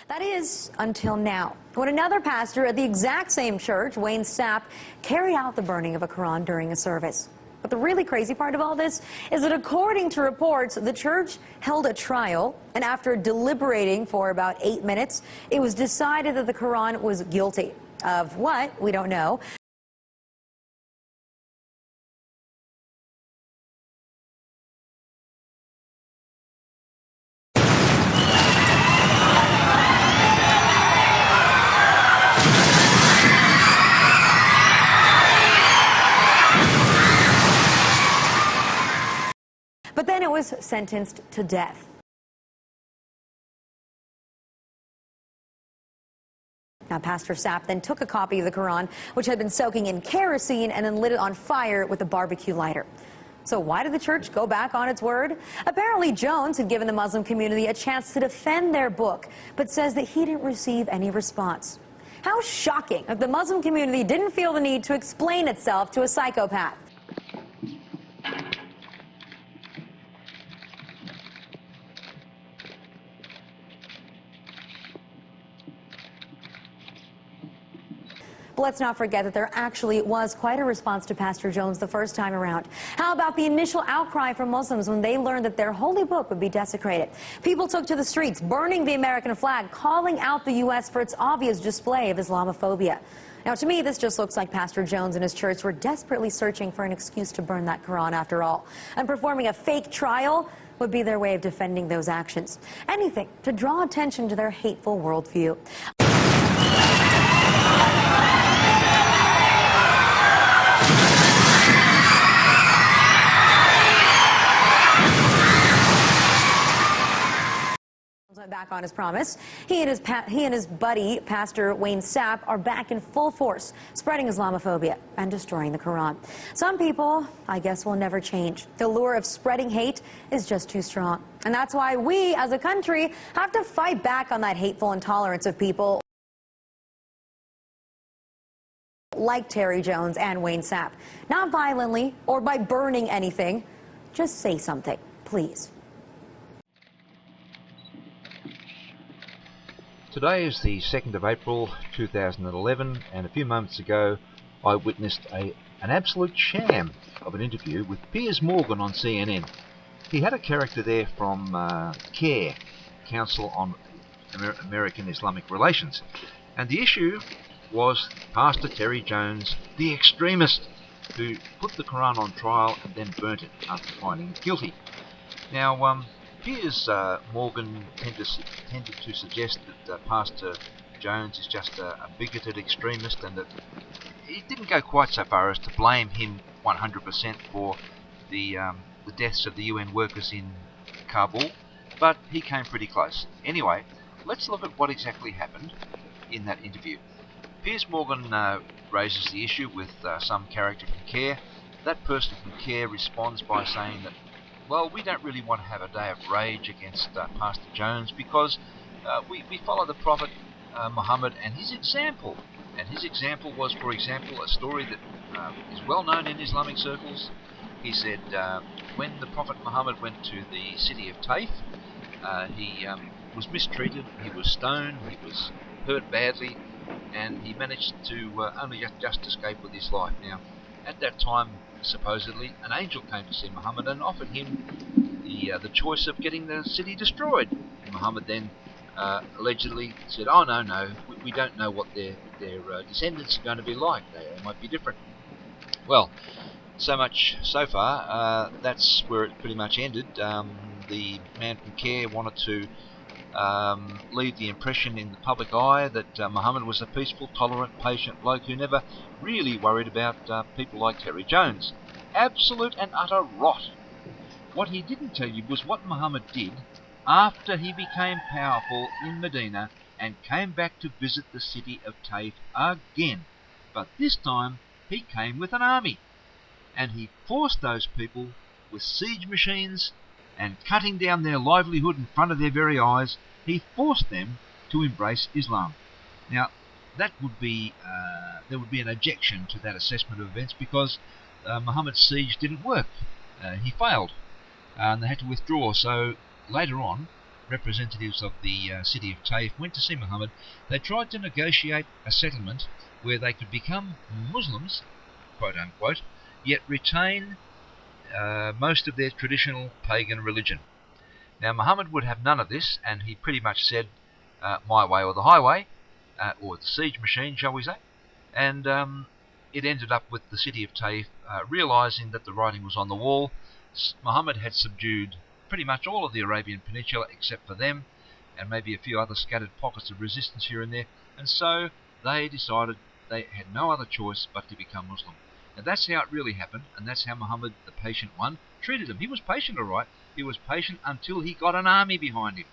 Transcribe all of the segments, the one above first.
That is, until now, when another pastor at the exact same church, Wayne Sapp, carried out the burning of a Quran during a service. But the really crazy part of all this is that according to reports, the church held a trial, and after deliberating for about 8 minutes, it was decided that the Quran was guilty. Of what? We don't know. But then it was sentenced to death. Now, Pastor Sapp then took a copy of the Quran, which had been soaking in kerosene, and then lit it on fire with a barbecue lighter. So why did the church go back on its word? Apparently, Jones had given the Muslim community a chance to defend their book, but says that he didn't receive any response. How shocking if the Muslim community didn't feel the need to explain itself to a psychopath. But let's not forget that there actually was quite a response to Pastor Jones the first time around. How about the initial outcry from Muslims when they learned that their holy book would be desecrated? People took to the streets, burning the American flag, calling out the U.S. for its obvious display of Islamophobia. Now, to me, this just looks like Pastor Jones and his church were desperately searching for an excuse to burn that Quran after all. And performing a fake trial would be their way of defending those actions. Anything to draw attention to their hateful worldview. Went back on his promise. He and his buddy, Pastor Wayne Sapp, are back in full force, spreading Islamophobia and destroying the Quran. Some people, I guess, will never change. The lure of spreading hate is just too strong. And that's why we, as a country, have to fight back on that hateful intolerance of people like Terry Jones and Wayne Sapp. Not violently or by burning anything. Just say something, please. Today is the 2nd of April 2011, and a few moments ago I witnessed an absolute sham of an interview with Piers Morgan on CNN. He had a character there from CARE, Council on American Islamic Relations, and the issue was Pastor Terry Jones, the extremist, who put the Quran on trial and then burnt it after finding it guilty. Now, Piers Morgan tended to suggest that Pastor Jones is just a bigoted extremist, and that he didn't go quite so far as to blame him 100% for the deaths of the UN workers in Kabul, but he came pretty close. Anyway, let's look at what exactly happened in that interview. Piers Morgan raises the issue with some character from CARE. That person from CARE responds by saying that, well, we don't really want to have a day of rage against Pastor Jones because we follow the Prophet Muhammad and his example. And his example was, for example, a story that is well known in Islamic circles. He said when the Prophet Muhammad went to the city of Taif, he was mistreated, he was stoned, he was hurt badly, and he managed to only just escape with his life. Now, at that time, supposedly, an angel came to see Muhammad and offered him the choice of getting the city destroyed. And Muhammad then allegedly said, "Oh no, we don't know what their descendants are going to be like. They might be different." Well, so much so far. That's where it pretty much ended. The man from CARE wanted to leave the impression in the public eye that Muhammad was a peaceful, tolerant, patient bloke who never really worried about people like Terry Jones. Absolute and utter rot. What he didn't tell you was what Muhammad did after he became powerful in Medina and came back to visit the city of Taif again. But this time he came with an army, and he forced those people with siege machines and cutting down their livelihood in front of their very eyes. He forced them to embrace Islam. Now, that would be there would be an objection to that assessment of events because Muhammad's siege didn't work. He failed, and they had to withdraw. So later on, representatives of the city of Taif went to see Muhammad. They tried to negotiate a settlement where they could become Muslims, quote unquote, yet retain most of their traditional pagan religion. Now Muhammad would have none of this, and he pretty much said, my way or the highway, or the siege machine, shall we say. And it ended up with the city of Taif realizing that the writing was on the wall. Muhammad had subdued pretty much all of the Arabian Peninsula except for them, and maybe a few other scattered pockets of resistance here and there, and so they decided they had no other choice but to become Muslim. And that's how it really happened, and that's how Muhammad, the patient one, treated them. He was patient, all right. He was patient until he got an army behind him,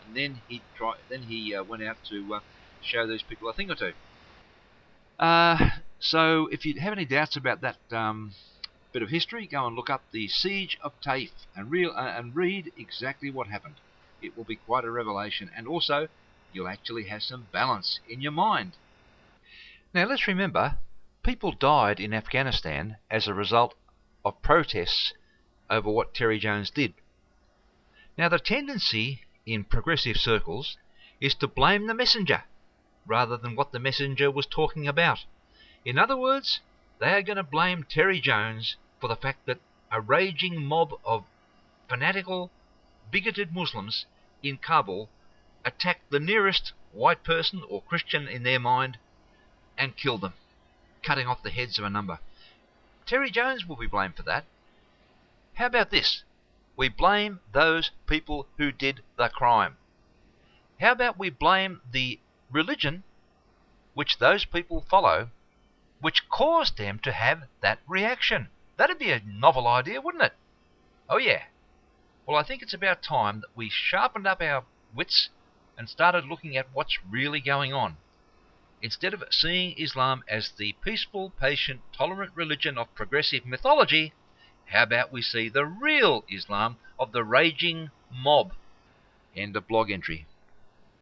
and then he went out to show these people a thing or two. So if you have any doubts about that bit of history, go and look up the Siege of Taif and read exactly what happened. It will be quite a revelation, and also you'll actually have some balance in your mind. Now let's remember, people died in Afghanistan as a result of protests over what Terry Jones did. Now the tendency in progressive circles is to blame the messenger rather than what the messenger was talking about. In other words, they are going to blame Terry Jones for the fact that a raging mob of fanatical, bigoted Muslims in Kabul attacked the nearest white person or Christian in their mind and killed them, cutting off the heads of a number. Terry Jones will be blamed for that. How about this? We blame those people who did the crime. How about we blame the religion which those people follow, which caused them to have that reaction? That'd be a novel idea, wouldn't it? Oh yeah. Well, I think it's about time that we sharpened up our wits and started looking at what's really going on. Instead of seeing Islam as the peaceful, patient, tolerant religion of progressive mythology, how about we see the real Islam of the raging mob? End of blog entry.